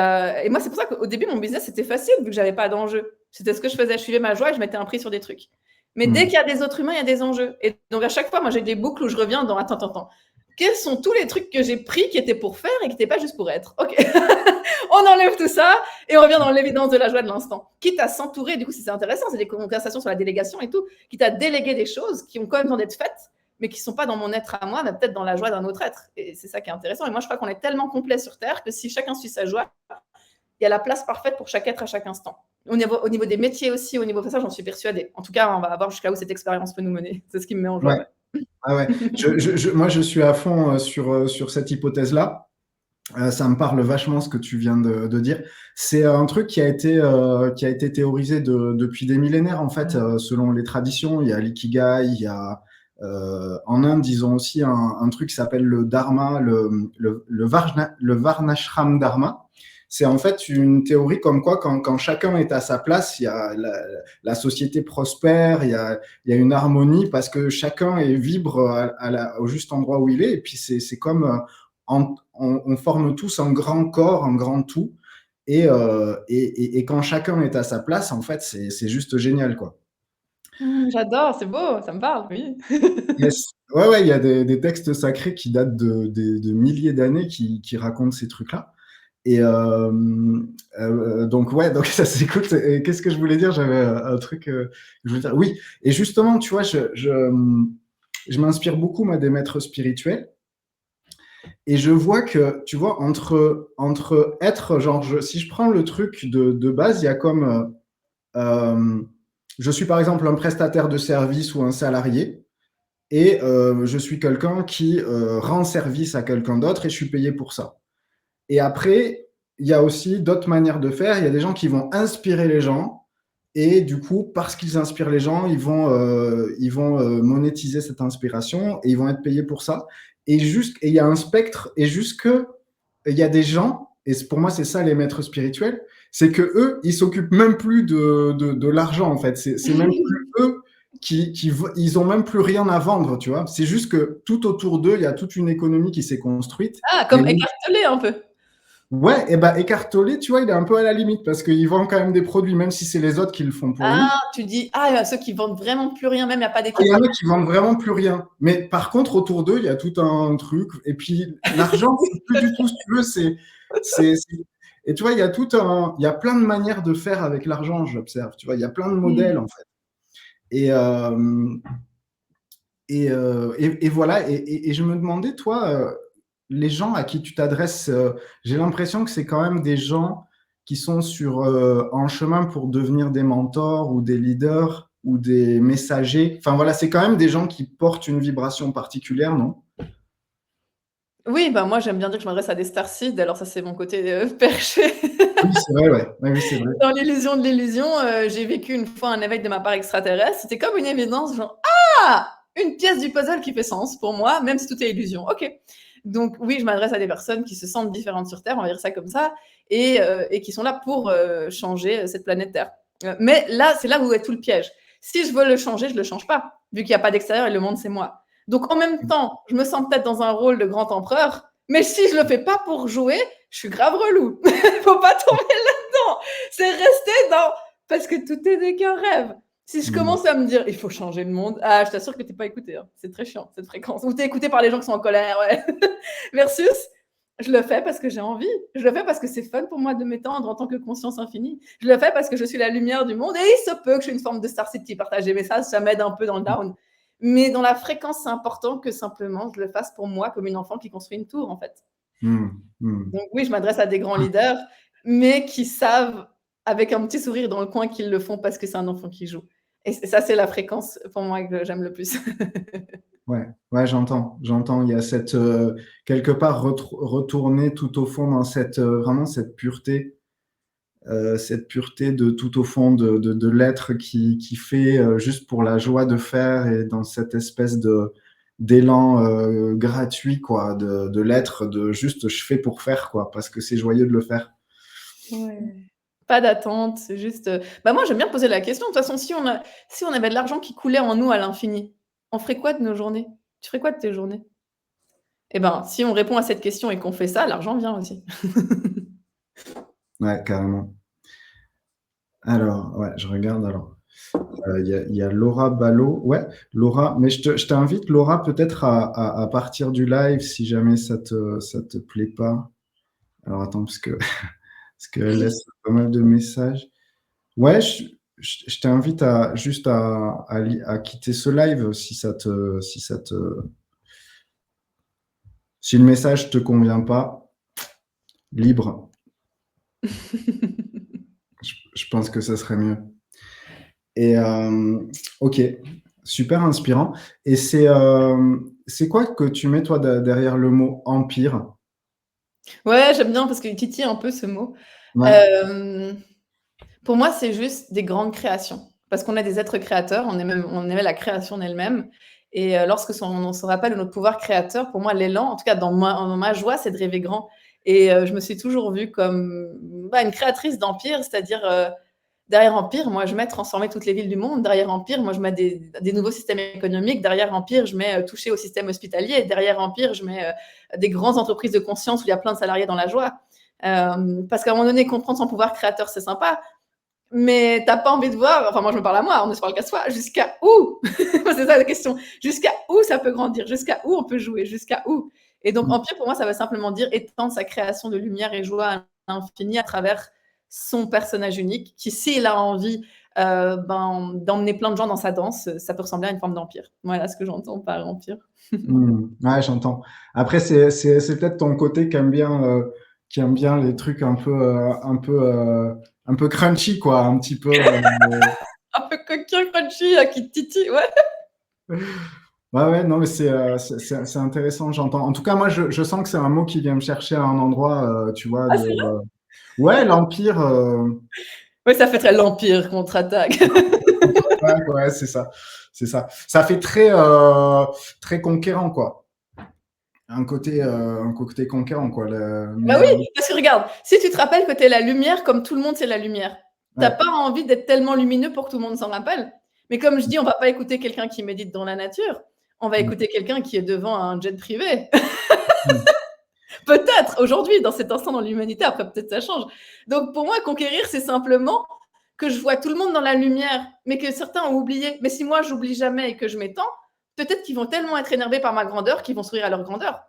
moi, c'est pour ça qu'au début, mon business, c'était facile vu que j'avais pas d'enjeu. C'était ce que je faisais, je suivais ma joie et je mettais un prix sur des trucs. Mais dès
mm.
qu'il y a des autres humains, il y a des enjeux. Et donc, à chaque fois, moi, j'ai des boucles où je reviens dans attends. Quels sont tous les trucs que j'ai pris qui étaient pour faire et qui n'étaient pas juste pour être? Ok, on enlève tout ça et on revient dans l'évidence de la joie de l'instant. Quitte à s'entourer, du coup, si c'est intéressant, c'est des conversations sur la délégation et tout, quitte à déléguer des choses qui ont quand même besoin d'être faites, mais qui ne sont pas dans mon être à moi, mais peut-être dans la joie d'un autre être. Et c'est ça qui est intéressant. Et moi, je crois qu'on est tellement complet sur Terre que si chacun suit sa joie, il y a la place parfaite pour chaque être à chaque instant. Au niveau des métiers aussi, au niveau de ça, j'en suis persuadée. En tout cas, on va voir jusqu'à où cette expérience peut nous mener. C'est ce qui me met en joie.
Ouais,
Ouais.
ah ouais. Moi, je suis à fond sur cette hypothèse-là. Ça me parle vachement ce que tu viens de dire. C'est un truc qui a été théorisé depuis des millénaires, en fait, selon les traditions. Il y a l'ikigai, il y a en Inde, ils ont aussi un truc qui s'appelle le dharma, le varnashram dharma. C'est en fait une théorie comme quoi, quand chacun est à sa place, il y a la société prospère, il y a une harmonie parce que chacun vibre au juste endroit où il est. Et puis c'est comme on forme tous un grand corps, un grand tout. Et quand chacun est à sa place, en fait, c'est juste génial, quoi.
J'adore, c'est beau, ça me parle, oui.
Yes. Ouais, ouais, il y a des textes sacrés qui datent de milliers d'années qui racontent ces trucs-là. Et donc, ouais, donc ça s'écoute. Et qu'est-ce que je voulais dire? J'avais un truc je voulais dire. Oui, et justement, tu vois, je m'inspire beaucoup, moi, des maîtres spirituels. Et je vois que, tu vois, entre être, genre, si je prends le truc de base, il y a comme, je suis par exemple un prestataire de service ou un salarié, et je suis quelqu'un qui rend service à quelqu'un d'autre et je suis payé pour ça. Et après, il y a aussi d'autres manières de faire. Il y a des gens qui vont inspirer les gens. Et du coup, parce qu'ils inspirent les gens, ils vont monétiser cette inspiration et ils vont être payés pour ça. Et il y a un spectre. Et jusque, il y a des gens, et pour moi, c'est ça les maîtres spirituels, c'est que eux, ils s'occupent même plus de l'argent, en fait. C'est même plus eux ils ont même plus rien à vendre, tu vois. C'est juste que tout autour d'eux, il y a toute une économie qui s'est construite.
Ah,
Et
comme écartelé un peu.
ouais, et ben écartolé, tu vois, il est un peu à la limite parce qu'il vend quand même des produits, même si c'est les autres qui le font pour lui.
Ah, tu dis, ah, il y a ceux qui vendent vraiment plus rien, même il n'y a pas
Il y en
d'équivalent.
a qui vendent vraiment plus rien. Mais par contre, autour d'eux, il y a tout un truc. Et puis, l'argent, c'est plus du tout, si tu veux, et tu vois, il y a plein de manières de faire avec l'argent, j'observe. Tu vois, il y a plein de modèles, en fait. Et, et voilà. Et je me demandais, toi, les gens à qui tu t'adresses, j'ai l'impression que c'est quand même des gens qui sont en chemin pour devenir des mentors ou des leaders ou des messagers. Enfin voilà, c'est quand même des gens qui portent une vibration particulière, non?
Oui, bah moi j'aime bien dire que je m'adresse à des starseeds, alors ça c'est mon côté perché.
Oui, c'est vrai, ouais. Ouais, oui, c'est vrai.
Dans l'illusion de l'illusion, j'ai vécu une fois un éveil de ma part extraterrestre. C'était comme une évidence, genre ah, une pièce du puzzle qui fait sens pour moi, même si tout est illusion. Ok. Donc oui, je m'adresse à des personnes qui se sentent différentes sur Terre, on va dire ça comme ça, et qui sont là pour changer cette planète Terre. Mais là, c'est là où est tout le piège. Si je veux le changer, je le change pas, vu qu'il n'y a pas d'extérieur et le monde, c'est moi. Donc, en même temps, je me sens peut-être dans un rôle de grand empereur, mais si je le fais pas pour jouer, je suis grave relou. Faut pas tomber là-dedans. C'est rester dans, parce que tout n'est qu'un rêve. Si je commence à me dire, il faut changer le monde, ah, je t'assure que t'es pas écouté, hein. C'est très chiant, cette fréquence. Ou t'es écouté par les gens qui sont en colère, ouais. Versus, je le fais parce que j'ai envie. Je le fais parce que c'est fun pour moi de m'étendre en tant que conscience infinie. Je le fais parce que je suis la lumière du monde et il se peut que je suis une forme de Star City. Partager mes messages, ça m'aide un peu dans le down. Mais dans la fréquence, c'est important que simplement je le fasse pour moi comme une enfant qui construit une tour, en fait. Donc oui, je m'adresse à des grands leaders, mais qui savent, avec un petit sourire dans le coin, qu'ils le font parce que c'est un enfant qui joue. Et ça, c'est la fréquence pour moi que j'aime le plus.
Ouais, j'entends. Il y a cette, quelque part, retourner tout au fond dans cette, vraiment cette pureté de tout au fond de l'être qui fait juste pour la joie de faire et dans cette espèce d'élan gratuit, quoi, de l'être, de juste je fais pour faire, quoi, parce que c'est joyeux de le faire.
Ouais. Pas d'attente, c'est juste. Moi, j'aime bien poser la question. De toute façon, si on avait de l'argent qui coulait en nous à l'infini, on ferait quoi de nos journées? Tu ferais quoi de tes journées? Eh ben, si on répond à cette question et qu'on fait ça, l'argent vient aussi.
Ouais, carrément. Alors, ouais, je regarde alors. Il y a Laura Ballot. Ouais, Laura, mais je t'invite, Laura, peut-être à partir du live si jamais ça te plaît pas. Alors attends, parce qu'elle laisse pas mal de messages. Ouais, je t'invite à quitter ce live si le message te convient pas, libre. Je pense que ça serait mieux. Et ok, super inspirant. Et c'est quoi que tu mets toi derrière le mot empire?
Ouais, j'aime bien parce qu'il titille un peu ce mot.
Ouais.
Pour moi, c'est juste des grandes créations. Parce qu'on est des êtres créateurs, on aimait la création en elle-même. Et lorsque on se rappelle de notre pouvoir créateur, pour moi, l'élan, en tout cas dans ma joie, c'est de rêver grand. Et je me suis toujours vue comme une créatrice d'empire, c'est-à-dire derrière Empire, moi, je mets transformer toutes les villes du monde. Derrière Empire, moi, je mets des nouveaux systèmes économiques. Derrière Empire, je mets toucher au système hospitalier. Derrière Empire, je mets des grandes entreprises de conscience où il y a plein de salariés dans la joie. Parce qu'à un moment donné, comprendre son pouvoir créateur, c'est sympa. Mais t'as pas envie de voir, enfin moi je me parle à moi, on ne se parle qu'à soi, jusqu'à où c'est ça la question, jusqu'à où ça peut grandir, jusqu'à où on peut jouer, jusqu'à où. Et donc Empire pour moi ça veut simplement dire étendre sa création de lumière et joie à l'infini à travers son personnage unique, qui s'il a envie d'emmener plein de gens dans sa danse, ça peut ressembler à une forme d'empire. Voilà ce que j'entends par empire.
Ouais, j'entends. Après, c'est peut-être ton côté qui aime bien les trucs un peu crunchy, quoi, un petit peu.
Un peu coquin, crunchy, qui titille, ouais.
Ouais, non, mais c'est intéressant, j'entends. En tout cas, moi, je sens que c'est un mot qui vient me chercher à un endroit, tu vois,
Ah, c'est vrai.
ouais, l'Empire.
Oui, ça fait très l'empire contre-attaque.
Ouais, c'est ça. C'est ça. Ça fait très conquérant, quoi. Un côté conquérant, quoi.
Bah oui, parce que regarde, si tu te rappelles que tu es la lumière, comme tout le monde c'est la lumière, t'as
Ouais.
pas envie d'être tellement lumineux pour que tout le monde s'en rappelle. Mais comme je dis, on va pas écouter quelqu'un qui médite dans la nature, on va écouter quelqu'un qui est devant un jet privé. Peut-être aujourd'hui, dans cet instant dans l'humanité, après peut-être ça change. Donc pour moi, conquérir, c'est simplement que je vois tout le monde dans la lumière, mais que certains ont oublié. Mais si moi, j'oublie jamais et que je m'étends, peut-être qu'ils vont tellement être énervés par ma grandeur qu'ils vont sourire à leur grandeur.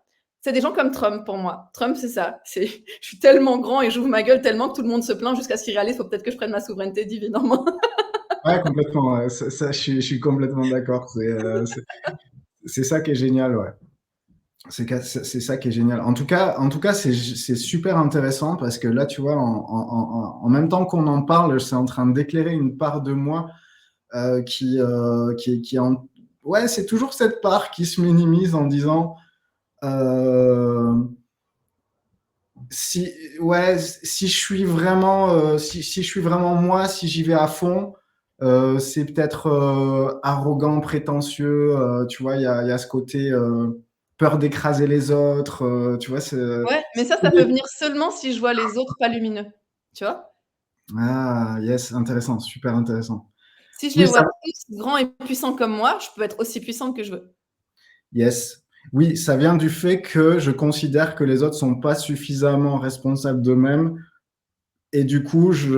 C'est des gens comme Trump pour moi. Trump, c'est ça. Je suis tellement grand et j'ouvre ma gueule tellement que tout le monde se plaint jusqu'à ce qu'il réalise, faut peut-être que je prenne ma souveraineté divine en main.
Ouais, complètement. Ouais. Je suis complètement d'accord. C'est ça qui est génial, ouais. C'est ça qui est génial. En tout cas, c'est super intéressant parce que là, tu vois, en même temps qu'on en parle, c'est en train d'éclairer une part de moi qui est en... Ouais, c'est toujours cette part qui se minimise en disant si, ouais, si je suis vraiment, si je suis vraiment moi, si j'y vais à fond, c'est peut-être arrogant, prétentieux. Tu vois, il y a ce côté peur d'écraser les autres. Tu vois,
Ouais, mais ça peut venir seulement si je vois les autres pas lumineux. Tu vois?
Ah, yes, intéressant, super intéressant.
Si je les
Oui, ça
vois tous grands et puissants comme moi, je peux être aussi puissante que je veux.
yes. Oui, ça vient du fait que je considère que les autres sont pas suffisamment responsables d'eux-mêmes et du coup, je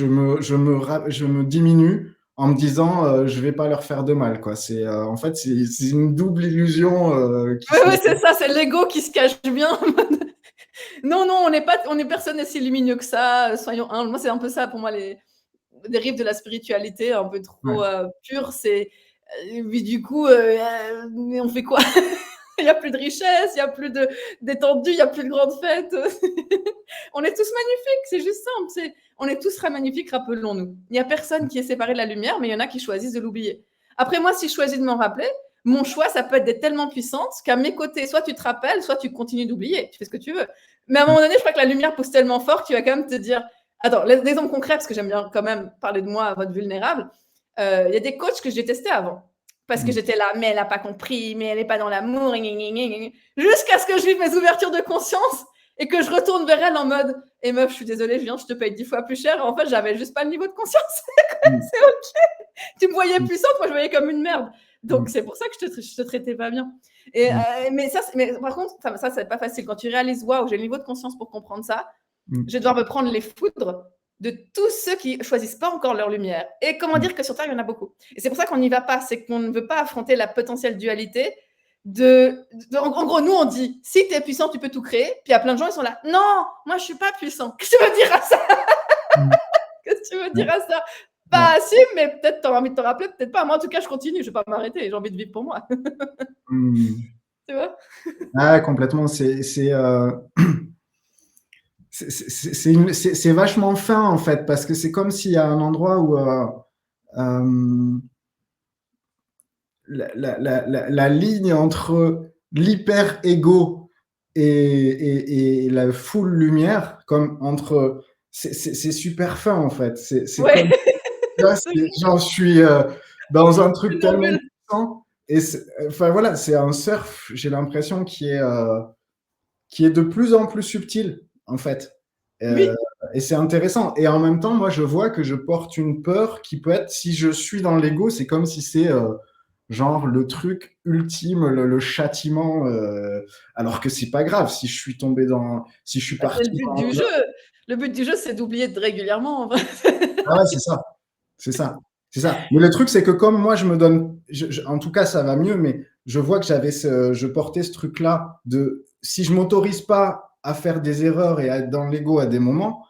me diminue en me disant je vais pas leur faire de mal, quoi. C'est en fait c'est une double illusion qui
Oui,
se met.
ouais, c'est ça, c'est l'ego qui se cache bien. Non, non, on est personne n'est si lumineux que ça. Soyons humbles. Moi, c'est un peu ça pour moi les dérives de la spiritualité un peu
Ouais.
trop pure. C'est mais du coup, mais on fait quoi? Il n'y a plus de richesse, il n'y a plus d'étendue, il n'y a plus de grandes fêtes. On est tous magnifiques, c'est juste simple. On est tous très magnifiques, rappelons-nous. Il n'y a personne qui est séparé de la lumière, mais il y en a qui choisissent de l'oublier. Après, moi, si je choisis de m'en rappeler, mon choix, ça peut être d'être tellement puissante qu'à mes côtés, soit tu te rappelles, soit tu continues d'oublier. Tu fais ce que tu veux. Mais à un moment donné, je crois que la lumière pousse tellement fort que tu vas quand même te dire. Attends, l'exemple concret, parce que j'aime bien quand même parler de moi à votre vulnérable. Il y a des coachs que je détestais avant. Parce que j'étais là, mais elle n'a pas compris, mais elle n'est pas dans l'amour, jusqu'à ce que je vive mes ouvertures de conscience et que je retourne vers elle en mode et meuf, je suis désolée, je te paye 10 fois plus cher. En fait, j'avais juste pas le niveau de conscience. C'est ok. Tu me voyais puissante, moi je voyais comme une merde. Donc c'est pour ça que je te traitais pas bien. Mais par contre, ça c'est pas facile. Quand tu réalises, waouh, j'ai le niveau de conscience pour comprendre ça, je vais devoir me prendre les foudres de tous ceux qui choisissent pas encore leur lumière. Et comment dire que sur Terre, il y en a beaucoup. Et c'est pour ça qu'on n'y va pas, c'est qu'on ne veut pas affronter la potentielle dualité en gros, nous, on dit, si tu es puissant, tu peux tout créer. Puis il y a plein de gens, ils sont là, non, moi, je suis pas puissant. Qu'est-ce que tu veux dire à ça? Qu'est-ce que tu veux dire à ça? Pas si, mais peut-être tu auras envie de te rappeler, peut-être pas. Moi, en tout cas, je continue, je vais pas m'arrêter. J'ai envie de vivre pour moi. Tu vois?
Ah, complètement. C'est vachement fin en fait, parce que c'est comme s'il y a un endroit où la ligne entre l'hyper-ego et la full lumière, comme entre. C'est super fin en fait. C'est
Ouais.
comme. Là, genre, je suis dans un truc tellement puissant. Et enfin voilà, c'est un surf, j'ai l'impression, qui est de plus en plus subtil, en fait.
Oui.
Et c'est intéressant. Et en même temps, moi, je vois que je porte une peur qui peut être, si je suis dans l'ego, c'est comme si c'est genre le truc ultime, le châtiment, alors que c'est pas grave si je suis tombé dans, si je suis
Bah, c'est
parti
le but
dans.
du jeu. Le but du jeu, c'est d'oublier régulièrement. En fait.
Ah ouais, c'est ça. C'est ça. C'est ça. Mais le truc, c'est que comme moi, je me donne, en tout cas, ça va mieux, mais je vois que je portais ce truc-là de, si je m'autorise pas à faire des erreurs et à être dans l'ego à des moments,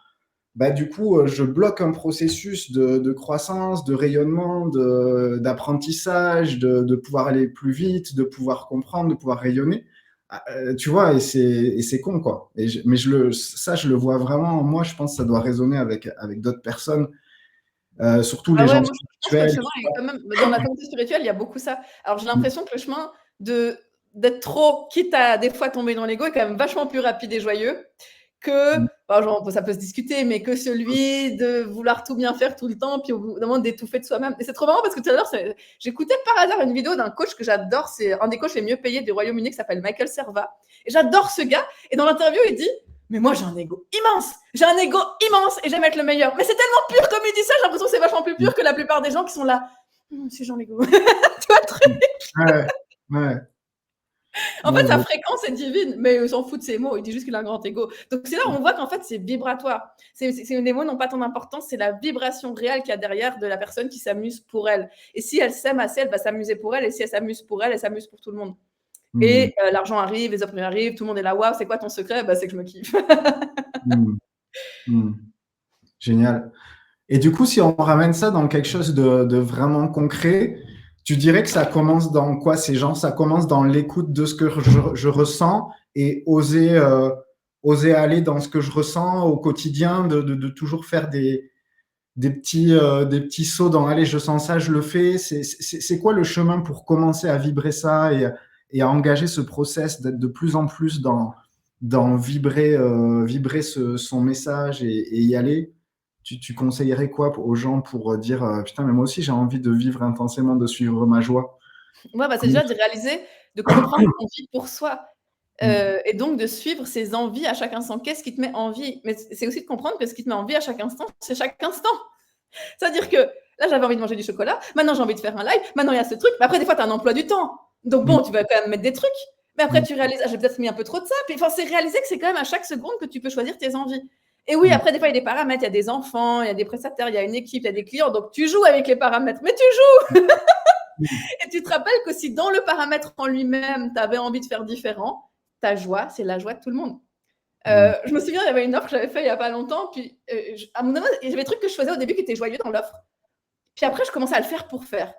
bah, du coup, je bloque un processus de croissance, de rayonnement, d'apprentissage, de pouvoir aller plus vite, de pouvoir comprendre, de pouvoir rayonner. Tu vois, et c'est con, quoi. Mais ça, je le vois vraiment. Moi, je pense que ça doit résonner avec d'autres personnes, surtout
Ah
les
ouais,
gens
moi je pense que le
spirituels.
chemin est quand même dans la communauté spirituelle, il y a beaucoup ça. Alors j'ai l'impression que le chemin d'être trop, quitte à des fois tomber dans l'ego, est quand même vachement plus rapide et joyeux que, genre, ça peut se discuter, mais que celui de vouloir tout bien faire tout le temps, puis au bout d'un moment d'étouffer de soi-même. Et c'est trop marrant parce que tout à l'heure, j'écoutais par hasard une vidéo d'un coach que j'adore, c'est un des coachs les mieux payés du Royaume-Uni qui s'appelle Michael Serva. Et j'adore ce gars. Et dans l'interview, il dit mais moi, j'ai un ego immense. J'ai un ego immense et j'aime être le meilleur. Mais c'est tellement pur comme il dit ça, j'ai l'impression que c'est vachement plus pur que la plupart des gens qui sont là. Si j'ai un ego. Tu vois le truc?
Ouais, ouais.
En fait, sa fréquence est divine, mais il s'en fout de ses mots. Il dit juste qu'il a un grand ego. Donc c'est là où on voit qu'en fait, c'est vibratoire. Les mots n'ont pas tant d'importance, c'est la vibration réelle qu'il y a derrière de la personne qui s'amuse pour elle. Et si elle s'aime assez, elle va s'amuser pour elle. Et si elle s'amuse pour elle s'amuse pour tout le monde. Et l'argent arrive, les offres arrivent, tout le monde est là. Waouh, c'est quoi ton secret? Bah, c'est que je me kiffe.
Génial. Et du coup, si on ramène ça dans quelque chose de vraiment concret, tu dirais que ça commence dans quoi ces gens? Ça commence dans l'écoute de ce que je ressens et oser aller dans ce que je ressens au quotidien, de toujours faire des petits sauts dans allez, je sens ça, je le fais. C'est quoi le chemin pour commencer à vibrer ça et à engager ce process d'être de plus en plus dans vibrer son message et y aller? Tu conseillerais quoi aux gens pour dire putain, mais moi aussi j'ai envie de vivre intensément, de suivre ma joie?
Ouais, bah, c'est déjà de réaliser, de comprendre qu'on vit pour soi. Et donc de suivre ses envies à chaque instant. Qu'est-ce qui te met envie? Mais c'est aussi de comprendre que ce qui te met envie à chaque instant, c'est chaque instant. C'est-à-dire que Là, j'avais envie de manger du chocolat. Maintenant, j'ai envie de faire un live. Maintenant, il y a ce truc. Mais après, des fois, tu as un emploi du temps. Donc bon, tu vas quand même mettre des trucs. Mais après, tu réalises, j'ai peut-être mis un peu trop de ça. Puis, enfin, c'est réaliser que c'est quand même à chaque seconde que tu peux choisir tes envies. Et oui, après, des fois, il y a des paramètres. Il y a des enfants, il y a des prestataires, il y a une équipe, il y a des clients. Donc, tu joues avec les paramètres. Mais tu joues. Et tu te rappelles que si dans le paramètre en lui-même, tu avais envie de faire différent, ta joie, c'est la joie de tout le monde. Je me souviens, il y avait une offre que j'avais faite il n'y a pas longtemps. Puis, à mon avis, il y avait des trucs que je faisais au début qui étaient joyeux dans l'offre. Puis après, je commençais à le faire pour faire.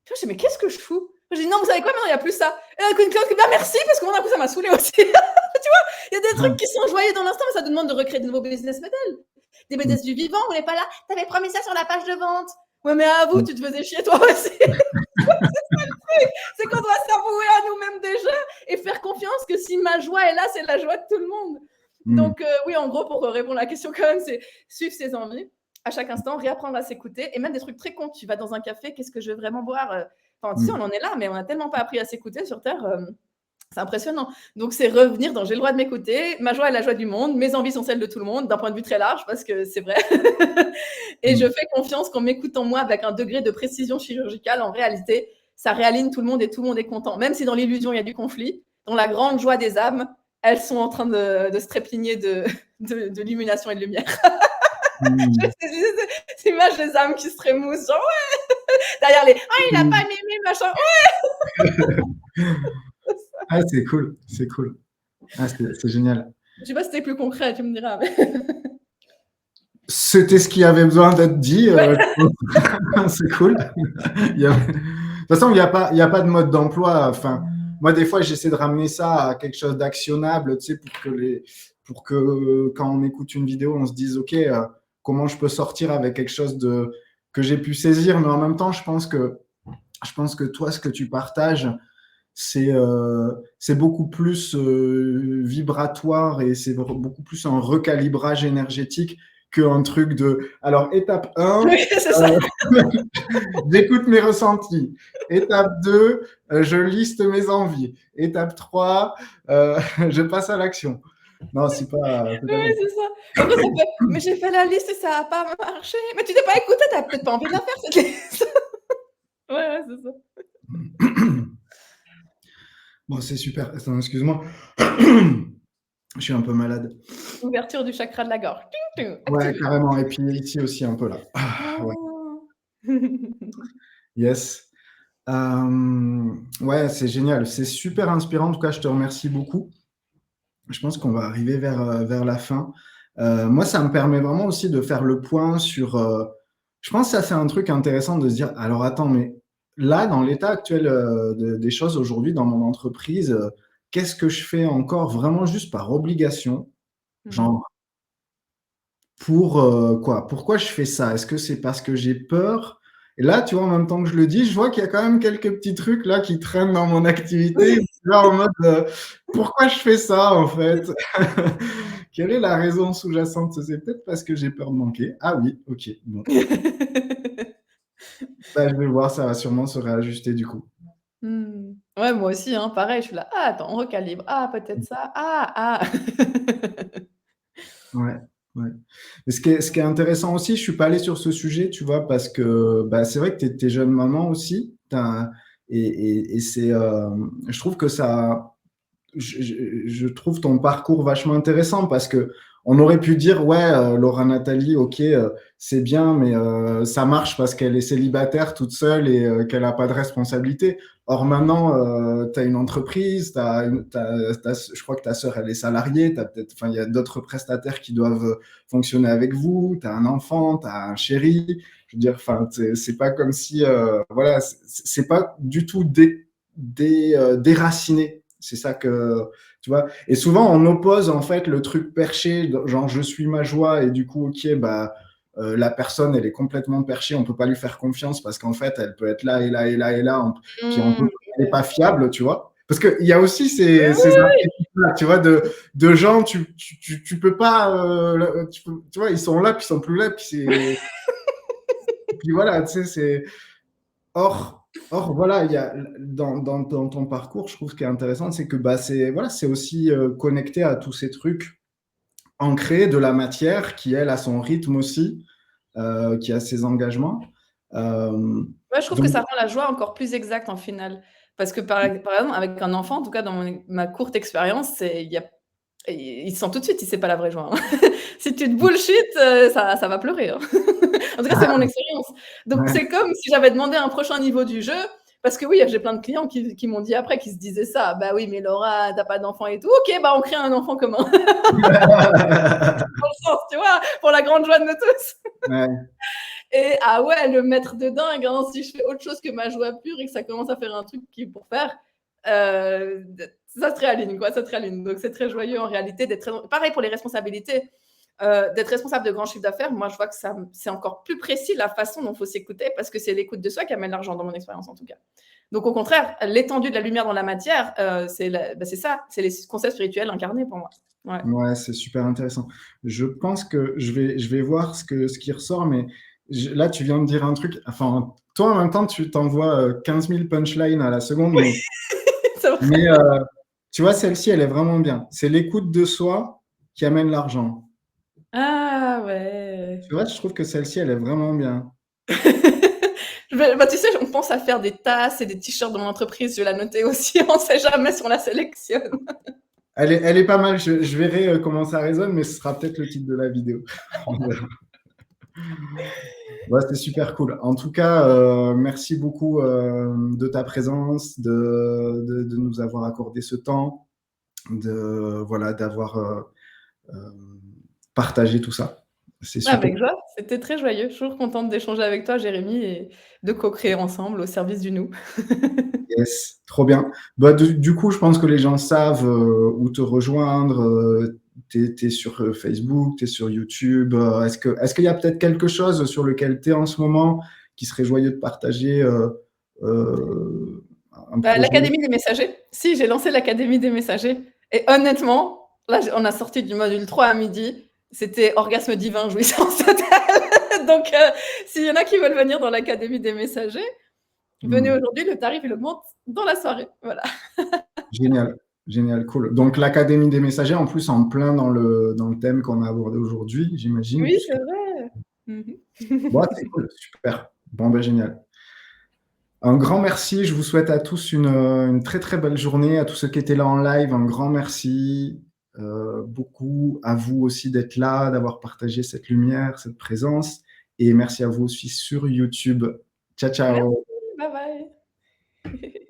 Puis je me suis dit, mais qu'est-ce que je fous? Je dis, non, vous savez quoi, maintenant, il n'y a plus ça. Et une cliente qui dit, merci, parce que moi, d'un coup, ça m'a saoulé aussi. Tu vois, il y a des trucs qui sont joyeux dans l'instant, mais ça te demande de recréer de nouveaux business models. Des business du vivant, on n'est pas là, t'avais promis ça sur la page de vente. Ouais, mais à vous, tu te faisais chier toi aussi. C'est qu'on doit s'avouer à nous-mêmes déjà et faire confiance que si ma joie est là, c'est la joie de tout le monde. Donc, oui, en gros, pour répondre à la question quand même, c'est suivre ses envies à chaque instant, réapprendre à s'écouter et même des trucs très cons. Tu vas dans un café, qu'est-ce que je veux vraiment boire? Enfin, tu sais, on en est là, mais on n'a tellement pas appris à s'écouter sur Terre. C'est impressionnant. Donc, c'est revenir dans j'ai le droit de m'écouter. Ma joie est la joie du monde. Mes envies sont celles de tout le monde, d'un point de vue très large, parce que c'est vrai. Et je fais confiance qu'en m'écoutant moi avec un degré de précision chirurgicale, en réalité, ça réaligne tout le monde et tout le monde est content. Même si dans l'illusion, il y a du conflit, dans la grande joie des âmes, elles sont en train de se trépigner de l'illumination et de lumière. C'est l'image des âmes qui se trémoussent, genre ouais, derrière les ah, il n'a pas aimé, machin, ouais.
Ah, c'est cool, c'est cool. Ah, c'est génial.
Je sais pas si c'était plus concret, tu me diras. Mais...
C'était ce qui avait besoin d'être dit. C'est cool. De toute façon, il n'y a pas de mode d'emploi. Enfin, moi, des fois, j'essaie de ramener ça à quelque chose d'actionnable, tu sais, pour que quand on écoute une vidéo, on se dise, OK, comment je peux sortir avec quelque chose que j'ai pu saisir. Mais en même temps, je pense que toi, ce que tu partages, c'est beaucoup plus vibratoire et c'est beaucoup plus un recalibrage énergétique qu'un truc de... Alors, étape 1,
oui,
j'écoute mes ressentis. Étape 2, je liste mes envies. Étape 3, je passe à l'action. Non, c'est pas...
Oui, c'est ça. Après, ça fait, mais j'ai fait la liste et ça n'a pas marché. Mais tu t'es pas écouté, tu n'as peut-être pas envie de la faire, cette liste. Ouais, c'est ça.
Bon, c'est super. Attends, excuse-moi. Je suis un peu malade.
Ouverture du chakra de la gorge.
Ouais, carrément. Et puis ici aussi un peu là. Ouais. Yes. Ouais, c'est génial. C'est super inspirant. En tout cas, je te remercie beaucoup. Je pense qu'on va arriver vers la fin. Moi, ça me permet vraiment aussi de faire le point sur... je pense que ça fait un truc intéressant de se dire, alors attends, mais là, dans l'état actuel des choses aujourd'hui dans mon entreprise, qu'est-ce que je fais encore vraiment juste par obligation? Genre, pour quoi? Pourquoi je fais ça? Est-ce que c'est parce que j'ai peur? Et là, tu vois, en même temps que je le dis, je vois qu'il y a quand même quelques petits trucs là qui traînent dans mon activité. Là, en mode, pourquoi je fais ça en fait? Quelle est la raison sous-jacente? C'est peut-être parce que j'ai peur de manquer. Ah oui, ok. Bon. Bah, je vais voir, ça va sûrement se réajuster du coup.
Ouais, moi aussi, hein, pareil, je suis là. Ah, attends, on recalibre. Ah, peut-être ça. Ah.
Ouais, ouais. Mais ce qui est intéressant aussi, je suis pas allé sur ce sujet, tu vois, parce que bah, c'est vrai que tu es jeune maman aussi. Et c'est, je trouve que ça, je trouve ton parcours vachement intéressant parce que on aurait pu dire, ouais, Laura Nathalie, ok, c'est bien, mais ça marche parce qu'elle est célibataire toute seule et qu'elle n'a pas de responsabilité. Or maintenant, tu as une entreprise, je crois que ta sœur, elle est salariée, il y a d'autres prestataires qui doivent fonctionner avec vous, tu as un enfant, tu as un chéri. Je veux dire, c'est pas comme si, voilà, c'est pas du tout déraciné. C'est ça que, tu vois. Et souvent, on oppose en fait le truc perché, genre je suis ma joie, et du coup, ok, bah, la personne, elle est complètement perchée, on peut pas lui faire confiance parce qu'en fait, elle peut être là et là et là et là, puis elle n'est pas fiable, tu vois. Parce qu'il y a aussi ces archétypes-là, tu vois, de gens, tu peux pas, tu vois, ils sont là, puis ils sont plus là, puis c'est. Puis voilà, tu sais, c'est. Or, voilà, il y a, dans ton parcours, je trouve ce qui est intéressant, c'est que bah, c'est aussi connecté à tous ces trucs ancrés de la matière qui, elle, a son rythme aussi, qui a ses engagements.
Ouais, je trouve que
Donc,
ça rend la joie encore plus exacte en final. Parce que par exemple, avec un enfant, en tout cas dans ma courte expérience, il sent tout de suite si c'est pas la vraie joie, hein. Si tu te bullshit, ça va pleurer, hein. En tout cas, c'est mon expérience. Donc
ouais.
c'est comme si j'avais demandé un prochain niveau du jeu, parce que oui, j'ai plein de clients qui m'ont dit après, qui se disaient ça: «Bah oui, mais Laura, tu pas d'enfant et tout». OK, bah on crée un enfant commun. Dans le sens, tu vois? Pour la grande joie de nous tous.
Ouais,
Et ah ouais, le mettre de dingue, hein, si je fais autre chose que ma joie pure et que ça commence à faire un truc qui est pour faire, ça se réaligne, quoi, ça se réaligne. Donc c'est très joyeux en réalité d'être très... Pareil pour les responsabilités, d'être responsable de grands chiffres d'affaires. Moi, je vois que ça, c'est encore plus précis la façon dont il faut s'écouter parce que c'est l'écoute de soi qui amène l'argent dans mon expérience en tout cas. Donc au contraire, l'étendue de la lumière dans la matière, c'est ça, c'est les concepts spirituels incarnés pour moi. Ouais.
ouais, c'est super intéressant. Je pense que je vais voir ce qui ressort, mais là, tu viens de dire un truc. Enfin, toi, en même temps, tu t'envoies 15 000 punchlines à la seconde,
C'est vrai.
mais tu vois, celle-ci, elle est vraiment bien. C'est l'écoute de soi qui amène l'argent.
Ah ouais.
Tu vois, je trouve que celle-ci, elle est vraiment bien.
Bah, tu sais, on pense à faire des tasses et des t-shirts dans mon entreprise. Je vais la noter aussi. On ne sait jamais si on la sélectionne.
Elle est pas mal. Je verrai comment ça résonne, mais ce sera peut-être le titre de la vidéo. On verra. Ouais, c'était super cool. En tout cas, merci beaucoup de ta présence, de nous avoir accordé ce temps, voilà, d'avoir euh, partagé tout ça. C'est super.
Avec joie. C'était très joyeux. Toujours contente d'échanger avec toi, Jérémy, et de co-créer ensemble au service du nous.
Yes, trop bien. Bah, du coup, je pense que les gens savent où te rejoindre. Tu es, sur Facebook, tu es sur YouTube. Est-ce qu'il y a peut-être quelque chose sur lequel tu es en ce moment qui serait joyeux de partager un
Bah,
projet?
l'Académie des messagers. Si, j'ai lancé l'Académie des messagers. Et honnêtement, là, on a sorti du module 3 à midi. C'était orgasme divin, jouissance totale. Donc, s'il y en a qui veulent venir dans l'Académie des messagers, venez
Hmm.
aujourd'hui. Le tarif, il augmente dans la soirée. Voilà.
Génial, génial, cool. Donc l'Académie des messagers, en plus, en plein dans le thème qu'on a abordé aujourd'hui, j'imagine,
Oui,
puisque
c'est vrai. Mhm.
ouais, c'est cool, super. Bon, ben génial. Un grand merci. Je vous souhaite à tous une très très belle journée. À tous ceux qui étaient là en live, un grand merci. Beaucoup à vous aussi d'être là, d'avoir partagé cette lumière, cette présence. Et merci à vous aussi sur YouTube. Ciao,
Merci.
ciao.
Bye bye.